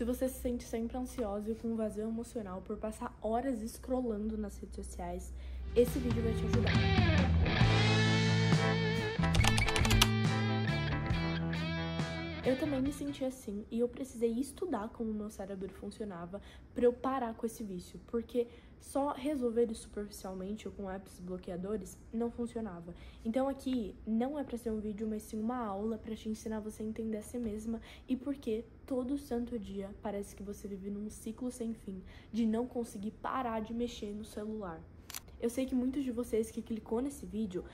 Se você se sente sempre ansiosa e com um vazio emocional por passar horas scrollando nas redes sociais, esse vídeo vai te ajudar. Eu também me senti assim e eu precisei estudar como o meu cérebro funcionava para eu parar com esse vício, porque só resolver isso superficialmente ou com apps bloqueadores não funcionava. Então aqui não é para ser um vídeo, mas sim uma aula para te ensinar você a entender a si mesma e porque todo santo dia parece que você vive num ciclo sem fim de não conseguir parar de mexer no celular. Eu sei que muitos de vocês que clicou nesse vídeo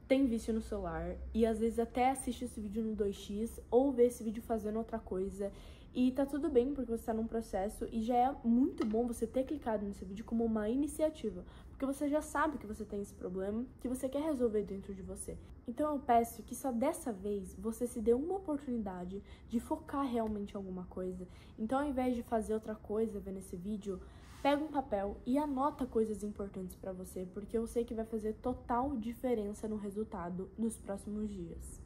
tem vício no celular e às vezes até assiste esse vídeo no 2x ou vê esse vídeo fazendo outra coisa e tá tudo bem porque você tá num processo e já é muito bom você ter clicado nesse vídeo como uma iniciativa, porque você já sabe que você tem esse problema, que você quer resolver dentro de você. Então eu peço que só dessa vez você se dê uma oportunidade de focar realmente em alguma coisa. Então ao invés de fazer outra coisa vendo esse vídeo, pega um papel e anota coisas importantes pra você, porque eu sei que vai fazer total diferença no resultado nos próximos dias.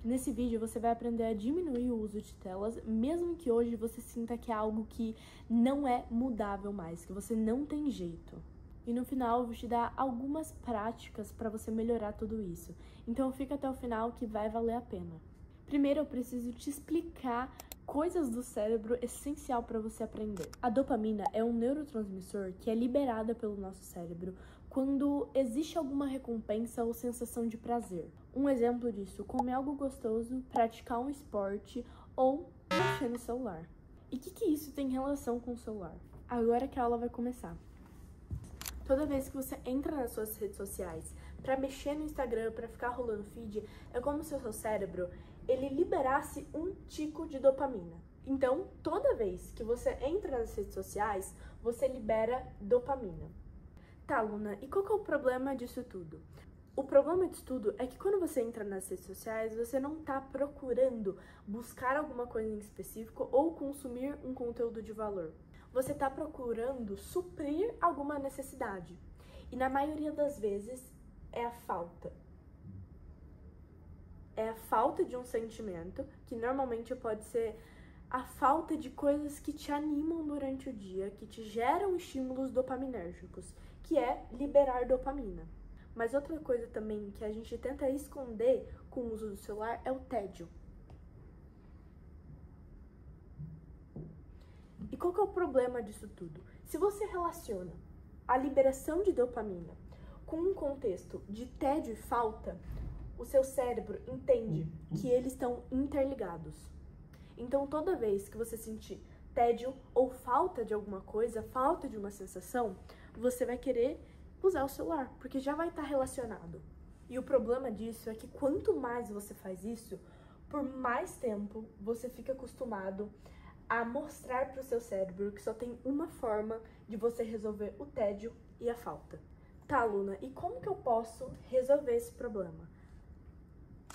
Nesse vídeo você vai aprender a diminuir o uso de telas, mesmo que hoje você sinta que é algo que não é mudável mais, que você não tem jeito. E no final eu vou te dar algumas práticas para você melhorar tudo isso. Então fica até o final que vai valer a pena. Primeiro eu preciso te explicar coisas do cérebro essencial para você aprender. A dopamina é um neurotransmissor que é liberada pelo nosso cérebro quando existe alguma recompensa ou sensação de prazer. Um exemplo disso, comer algo gostoso, praticar um esporte ou mexer no celular. E o que isso tem relação com o celular? Agora que a aula vai começar. Toda vez que você entra nas suas redes sociais para mexer no Instagram, para ficar rolando feed, é como se o seu cérebro ele liberasse um tico de dopamina. Então, toda vez que você entra nas redes sociais, você libera dopamina. Tá, Luna, e qual que é o problema disso tudo? O problema disso tudo é que quando você entra nas redes sociais, você não tá procurando buscar alguma coisa em específico ou consumir um conteúdo de valor. Você tá procurando suprir alguma necessidade. E na maioria das vezes é a falta. É a falta de um sentimento, que normalmente pode ser a falta de coisas que te animam durante o dia, que te geram estímulos dopaminérgicos, que é liberar dopamina. Mas outra coisa também que a gente tenta esconder com o uso do celular é o tédio. E qual que é o problema disso tudo? Se você relaciona a liberação de dopamina com um contexto de tédio e falta, o seu cérebro entende que eles estão interligados. Então, toda vez que você sentir tédio ou falta de alguma coisa, falta de uma sensação, você vai querer usar o celular, porque já vai estar relacionado. E o problema disso é que quanto mais você faz isso, por mais tempo você fica acostumado a mostrar para o seu cérebro que só tem uma forma de você resolver o tédio e a falta. Tá, Luna, e como que eu posso resolver esse problema?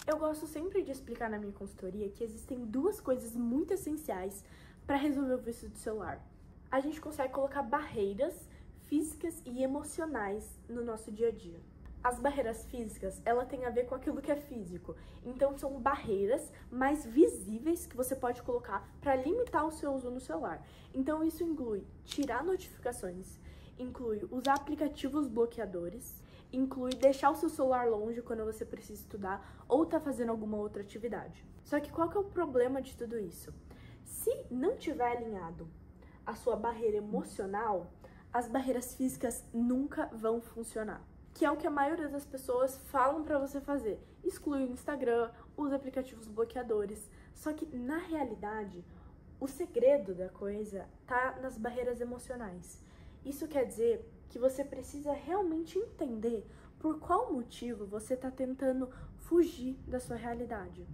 Eu gosto sempre de explicar na minha consultoria que existem duas coisas muito essenciais para resolver o vício do celular. A gente consegue colocar barreiras físicas e emocionais no nosso dia a dia. As barreiras físicas, ela tem a ver com aquilo que é físico. Então, são barreiras mais visíveis que você pode colocar para limitar o seu uso no celular. Então, isso inclui tirar notificações, inclui usar aplicativos bloqueadores, inclui deixar o seu celular longe quando você precisa estudar ou tá fazendo alguma outra atividade. Só que qual que é o problema de tudo isso? Se não tiver alinhado a sua barreira emocional, as barreiras físicas nunca vão funcionar. Que é o que a maioria das pessoas falam pra você fazer. Exclui o Instagram, usa aplicativos bloqueadores. Só que, na realidade, o segredo da coisa tá nas barreiras emocionais. Isso quer dizer que você precisa realmente entender por qual motivo você tá tentando fugir da sua realidade.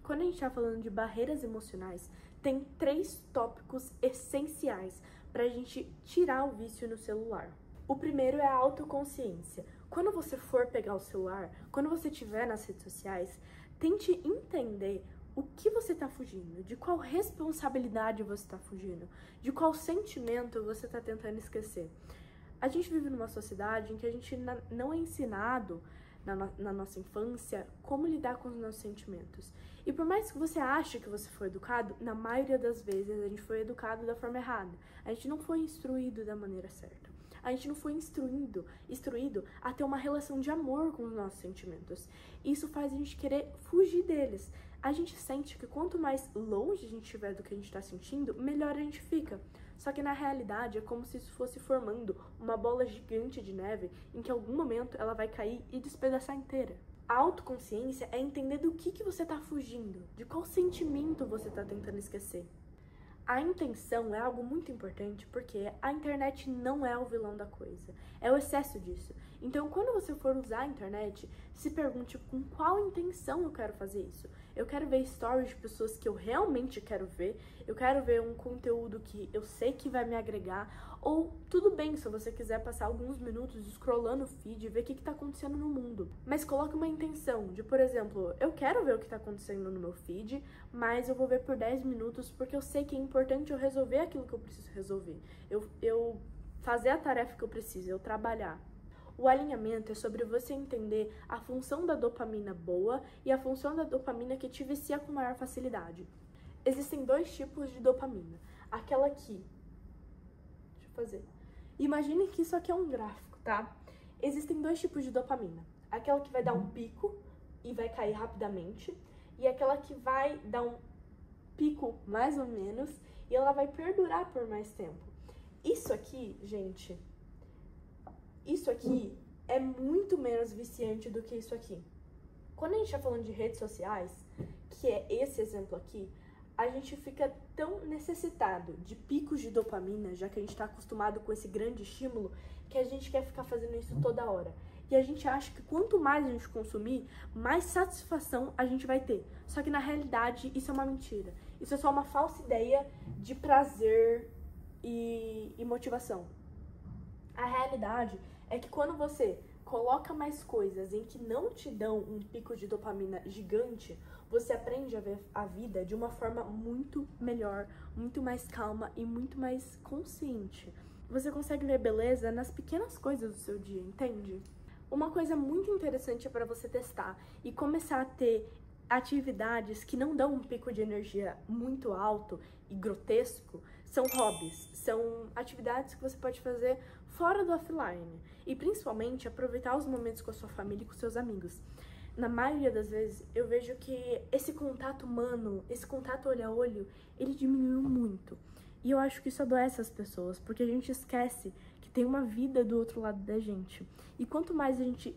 Quando a gente tá falando de barreiras emocionais, tem 3 tópicos essenciais pra gente tirar o vício no celular. O primeiro é a autoconsciência. Quando você for pegar o celular, quando você estiver nas redes sociais, tente entender o que você está fugindo, de qual responsabilidade você está fugindo, de qual sentimento você está tentando esquecer. A gente vive numa sociedade em que a gente não é ensinado na nossa infância como lidar com os nossos sentimentos. E por mais que você ache que você foi educado, na maioria das vezes a gente foi educado da forma errada. A gente não foi instruído da maneira certa. A gente não foi instruído a ter uma relação de amor com os nossos sentimentos. Isso faz a gente querer fugir deles. A gente sente que quanto mais longe a gente estiver do que a gente está sentindo, melhor a gente fica. Só que na realidade é como se isso fosse formando uma bola gigante de neve em que em algum momento ela vai cair e despedaçar inteira. A autoconsciência é entender do que você está fugindo, de qual sentimento você está tentando esquecer. A intenção é algo muito importante porque a internet não é o vilão da coisa, é o excesso disso. Então, quando você for usar a internet, se pergunte com qual intenção eu quero fazer isso. Eu quero ver stories de pessoas que eu realmente quero ver, eu quero ver um conteúdo que eu sei que vai me agregar, ou tudo bem se você quiser passar alguns minutos scrollando o feed e ver o que está acontecendo no mundo. Mas coloque uma intenção de, por exemplo, eu quero ver o que está acontecendo no meu feed, mas eu vou ver por 10 minutos porque eu sei que é importante eu resolver aquilo que eu preciso resolver. Eu fazer a tarefa que eu preciso, eu trabalhar. O alinhamento é sobre você entender a função da dopamina boa e a função da dopamina que te vicia com maior facilidade. Existem 2 tipos de dopamina. Aquela que... Deixa eu fazer. Imagine que isso aqui é um gráfico, tá? Existem 2 tipos de dopamina. Aquela que vai dar um pico e vai cair rapidamente. E aquela que vai dar um pico mais ou menos e ela vai perdurar por mais tempo. Isso aqui, gente... Isso aqui é muito menos viciante do que isso aqui. Quando a gente tá falando de redes sociais, que é esse exemplo aqui, a gente fica tão necessitado de picos de dopamina, já que a gente tá acostumado com esse grande estímulo, que a gente quer ficar fazendo isso toda hora. E a gente acha que quanto mais a gente consumir, mais satisfação a gente vai ter. Só que na realidade isso é uma mentira. Isso é só uma falsa ideia de prazer e motivação. A realidade é que quando você coloca mais coisas em que não te dão um pico de dopamina gigante, você aprende a ver a vida de uma forma muito melhor, muito mais calma e muito mais consciente. Você consegue ver beleza nas pequenas coisas do seu dia, entende? Uma coisa muito interessante para você testar e começar a ter atividades que não dão um pico de energia muito alto e grotesco são hobbies, são atividades que você pode fazer fora do offline e principalmente aproveitar os momentos com a sua família e com seus amigos. Na maioria das vezes eu vejo que esse contato humano, esse contato olho a olho, ele diminuiu muito. E eu acho que isso adoece as pessoas, porque a gente esquece que tem uma vida do outro lado da gente. E quanto mais a gente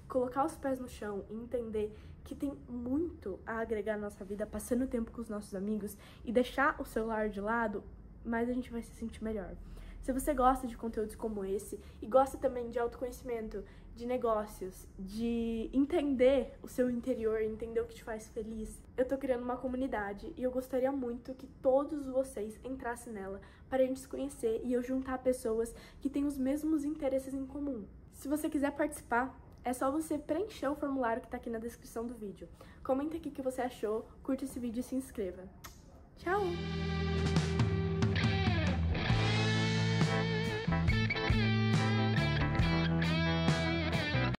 colocar os pés no chão e entender que tem muito a agregar na nossa vida, passando tempo com os nossos amigos e deixar o celular de lado, mais a gente vai se sentir melhor. Se você gosta de conteúdos como esse e gosta também de autoconhecimento, de negócios, de entender o seu interior, entender o que te faz feliz, eu tô criando uma comunidade e eu gostaria muito que todos vocês entrassem nela para a gente se conhecer e eu juntar pessoas que têm os mesmos interesses em comum. Se você quiser participar, é só você preencher o formulário que tá aqui na descrição do vídeo. Comenta aqui o que você achou, curte esse vídeo e se inscreva. Tchau!